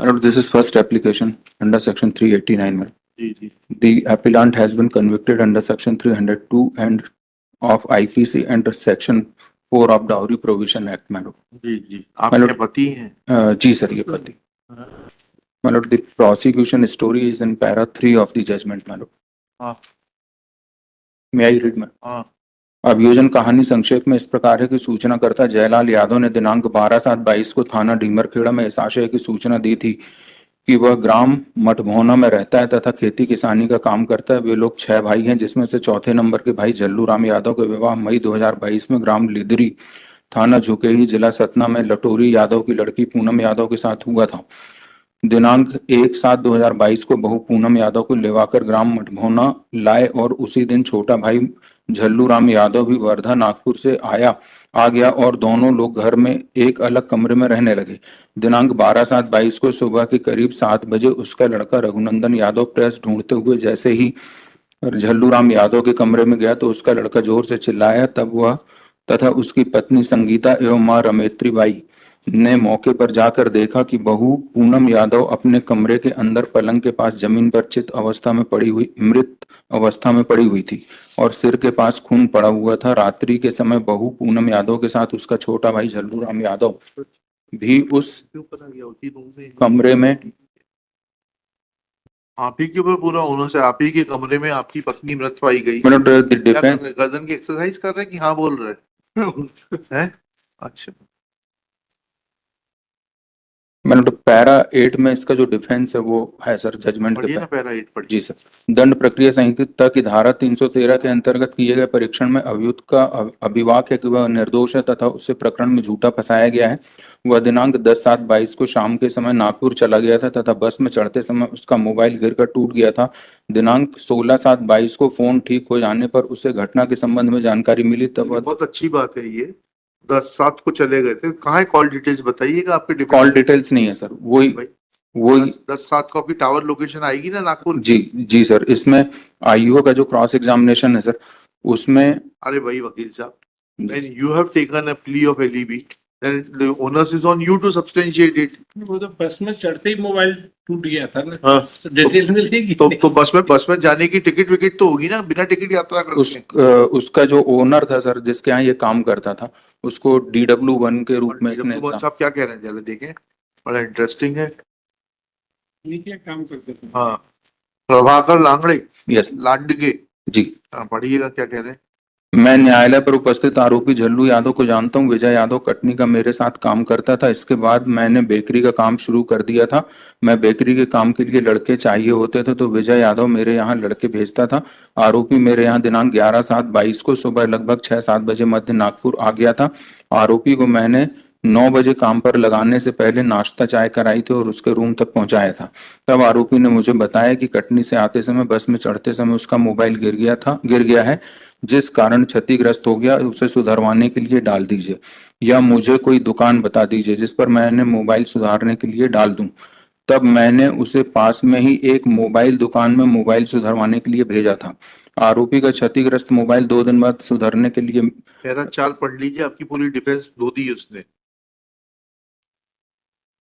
Lord, this is first application under section 389. Madam. Ji The appellant has been convicted under section 302 and of IPC and section 4 of Dowry Provision Act. Madam. जी आप Madam. क्या पति हैं? जी sir, ये पति. My lord, the prosecution story is in para 3 of the judgment. My lord. हाँ May I read? Madam? हाँ अभियोजन कहानी संक्षेप में इस प्रकार है कि सूचनाकर्ता जयलाल यादव ने दिनांक 12/7/22 को थाना डीमरखेड़ा में इस आशय की सूचना दी थी कि वह ग्राम मठभौना में रहता है तथा खेती किसानी का काम करता है। वे लोग 6 भाई हैं, जिसमें से चौथे नंबर के भाई जल्लू राम यादव का विवाह मई 2022 में ग्राम लिदरी, थाना झुकेही, जिला सतना में लटोरी यादव की लड़की पूनम यादव के साथ हुआ था। दिनांक 1/7/2022 को बहू पूनम यादव को लेवाकर ग्राम मठभौना लाए और उसी दिन छोटा भाई झल्लू राम यादव भी वर्धा नागपुर से आ गया और दोनों लोग घर में एक अलग कमरे में रहने लगे। दिनांक 12/7/22 को सुबह के करीब 7 बजे उसका लड़का रघुनंदन यादव प्रेस ढूंढते हुए जैसे ही झल्लू राम यादव के कमरे में गया तो उसका लड़का जोर से चिल्लाया। तब वह तथा उसकी पत्नी संगीता एवं मां रमेत्री बाई ने मौके पर जाकर देखा कि बहू पूनम यादव अपने कमरे के अंदर पलंग के पास जमीन पर चित अवस्था में पड़ी हुई मृत अवस्था में पड़ी हुई थी और सिर के पास खून पड़ा हुआ था। रात्रि के समय बहू पूनम यादव के साथ उसका छोटा भाई झल्लू राम यादव भी उस कमरे में आप ही के ऊपर पूरा होने से आप ही के कमरे में आपकी पत्नी मृत पाई गई। गर्दन की एक्सरसाइज कर रहे हैं कि हाँ बोल रहे हैं? अच्छा मतलब पैरा 8 में इसका जो डिफेंस है वो है सर जजमेंट के पैरा 8 पर। जी सर। दंड प्रक्रिया संहिता की धारा 313 के अंतर्गत किए गए परीक्षण में अभियुक्त का अभिवाक है कि वह निर्दोष है तथा उसे प्रकरण में झूठा फंसाया गया है। वह दिनांक 10/7/22 को शाम के समय नागपुर चला गया था तथा बस में चढ़ते समय उसका मोबाइल गिरकर टूट गया था। दिनांक 16/7/22 को फोन ठीक हो जाने पर उसे घटना के संबंध में जानकारी मिली। तब बहुत अच्छी बात है ये 10/7 को चले गए थे। कहाँ है कॉल डिटेल्स बताइएगा आपके? कॉल डिटेल्स नहीं है सर, वही 10/7 को आपकी टावर लोकेशन आएगी ना नागपुर? जी सर। इसमें आईओ का जो क्रॉस एग्जामिनेशन है सर उसमें अरे भाई वकील साहब, when you have taken a plea of LEB then the onus is on you to substantiate it। वो तो बस में चढ़ते ही मोबाइल टूट गया था ना। हाँ। तो डिटेल मिलेगी तो बस में जाने की टिकट विकेट तो होगी ना, बिना टिकट यात्रा करते उसका जो ओनर था सर जिसके यहाँ ये काम करता था उसको DW1 के रूप में इसने साहब क्या कह रहे हैं जरा देखें, बड़ा इंटरेस्टिंग है। ये क्या काम करते थे? हाँ प्रभाकर लांगड़े यस लांडगे जी। हाँ पढ़िएगा क्या कह रहे हैं। मैं न्यायालय पर उपस्थित आरोपी झल्लू यादव को जानता हूं। विजय यादव कटनी का मेरे साथ काम करता था। इसके बाद मैंने बेकरी का काम शुरू कर दिया था। मैं बेकरी के काम के लिए लड़के चाहिए होते थे तो विजय यादव मेरे यहाँ लड़के भेजता था। आरोपी मेरे यहाँ दिनांक 11/7/22 को सुबह लगभग 6-7 बजे मध्य नागपुर आ गया था। आरोपी को मैंने 9 बजे काम पर लगाने से पहले नाश्ता चाय कराई थी और उसके रूम तक पहुंचाया था। तब आरोपी ने मुझे बताया कि कटनी से आते समय बस में चढ़ते समय उसका मोबाइल गिर गया है जिस कारण क्षतिग्रस्त हो गया। उसे सुधरवाने के लिए डाल दीजिए या मुझे कोई दुकान बता दीजिए जिस पर मैंने मोबाइल सुधारने के लिए डाल दूं। तब मैंने उसे पास में ही एक मोबाइल दुकान में मोबाइल सुधरवाने के लिए भेजा था। आरोपी का क्षतिग्रस्त मोबाइल 2 दिन बाद सुधरने के लिए पैरा 4 पढ़ लीजिए, आपकी पूरी डिफेंस धो दी उसने।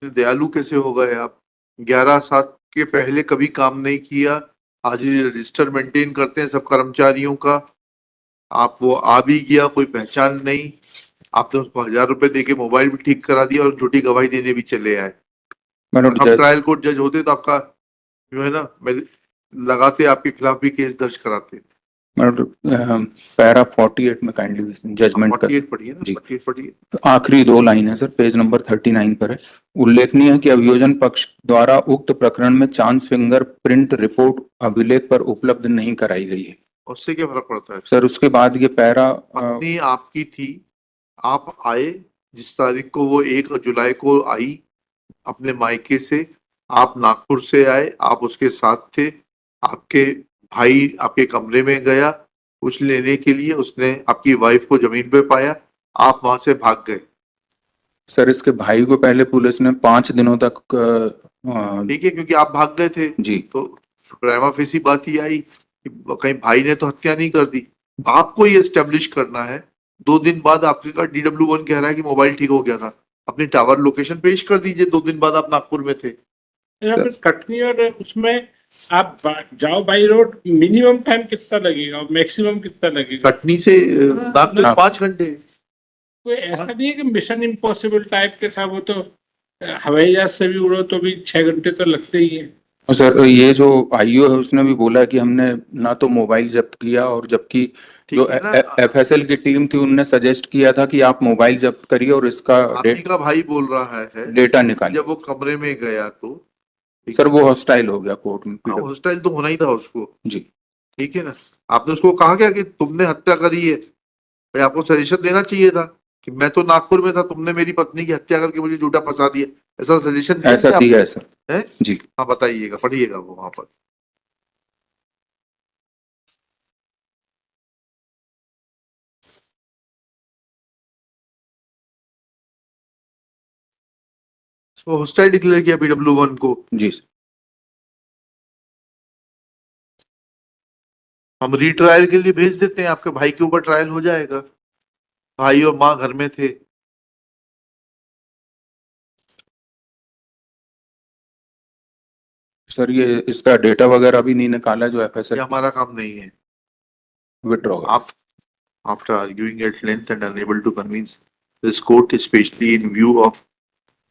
दयालु कैसे हो गए आप? 11/7 के पहले कभी काम नहीं किया, आज रजिस्टर मेंटेन करते हैं सब कर्मचारियों का। आप वो आ भी गया, कोई पहचान नहीं, आपने उसको 1000 रुपए देके मोबाइल भी ठीक करा दिया और झूठी गवाही देने भी चले आए। हम ट्रायल कोर्ट जज होते तो आपका जो है ना लगाते, आपके खिलाफ भी केस दर्ज कराते। पैरा 48 में काइंडली जजमेंट 48 पढ़िए ना, 48 पढ़िए। आखिरी 2 लाइन है सर, पेज नंबर 39 पर है। उल्लेखनीय है कि अभियोजन पक्ष द्वारा उक्त प्रकरण में चांस फिंगर प्रिंट रिपोर्ट अभिलेख पर उपलब्ध नहीं कराई गई है। उससे क्या फर्क पड़ता है सर? उसके बाद ये पैरा पत्नी आपकी थी, आप आए जिस तारीख को, वो 1 जुलाई को आई अपने मायके से, आप नागपुर से आए, आप उसके साथ थे। आपके भाई आपके कमरे में गया कुछ लेने के लिए, उसने आपकी वाइफ को जमीन पे पाया, आप वहां से भाग गए। सर इसके भाई को पहले पुलिस ने 5 दिनों तक ठीक है, क्योंकि आप भाग गए थे जी, तो प्रेमा फेसी बात ही आई कि कहीं भाई ने तो हत्या नहीं कर दी। आपको ये एस्टेब्लिश करना है। 2 दिन बाद आपके का DW1 कह रहा है कि मोबाइल ठीक हो गया था, अपनी टावर लोकेशन पेश कर दीजिए। 2 दिन बाद आप नागपुर में थे, यहाँ पे कटनी और उसमें आप जाओ बाई रोड, मिनिमम टाइम कितना लगेगा और मैक्सिमम कितना लगेगा? कटनी से नागपुर हाँ। 5 घंटे। कोई ऐसा नहीं है कि मिशन इम्पॉसिबल टाइप के साथ, वो तो हवाई जहाज से भी उड़ो तो भी 6 घंटे तो लगते ही है। और सर ये जो आईओ है उसने भी बोला कि हमने ना तो मोबाइल जब्त किया, और जबकि जो ठीक है ना, एफएसएल की टीम थी उनने सजेस्ट किया था कि आप मोबाइल जब्त करिए और इसका आप ही का भाई बोल रहा है डेटा निकालिए। जब वो कमरे में गया तो ठीक सर है। वो हॉस्टाइल हो गया कोर्ट में। हाँ, हॉस्टाइल तो होना ही था उसको, जी ठीक है ना। आपने उसको कहा क्या कि तुमने हत्या करी है? भाई आपको सजेशन देना चाहिए था कि मैं तो नागपुर में था, तुमने मेरी पत्नी की हत्या करके मुझे झूठा फंसा दिया, ऐसा सजेशन दिया ऐसा क्या दिया है सर। आपने? हैं? जी हाँ बताइएगा, पढ़िएगा वो वहां पर। उसको हॉस्टाइल डिक्लेयर किया PW1 को। जी सर। हम रीट्रायल के लिए भेज देते हैं, आपके भाई के ऊपर ट्रायल हो जाएगा। भाई और माँ घर में थे। सर ये इसका डेटा वगैरह भी नहीं निकाला जो ये एफएसएल हमारा काम नहीं है। विड्रॉ। आप after arguing at length and unable to convince this court, especially in view of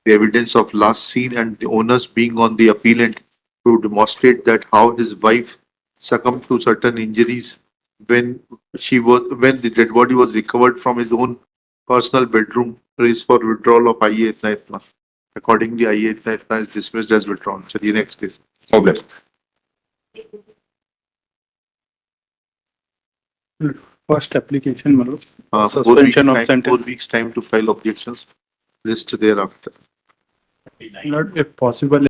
the evidence of last seen and the onus being on the appellant to demonstrate that how his wife succumbed to certain injuries when when the dead body was recovered from his own personal bedroom, prays for withdrawal of IA Itna Itna. Accordingly, IA Itna Itna is dismissed as withdrawn. Chaliye next case. Problem. First application मतलब 4 Suspension of weeks time, sentence. 4 weeks time to file objections. List thereafter. not if possible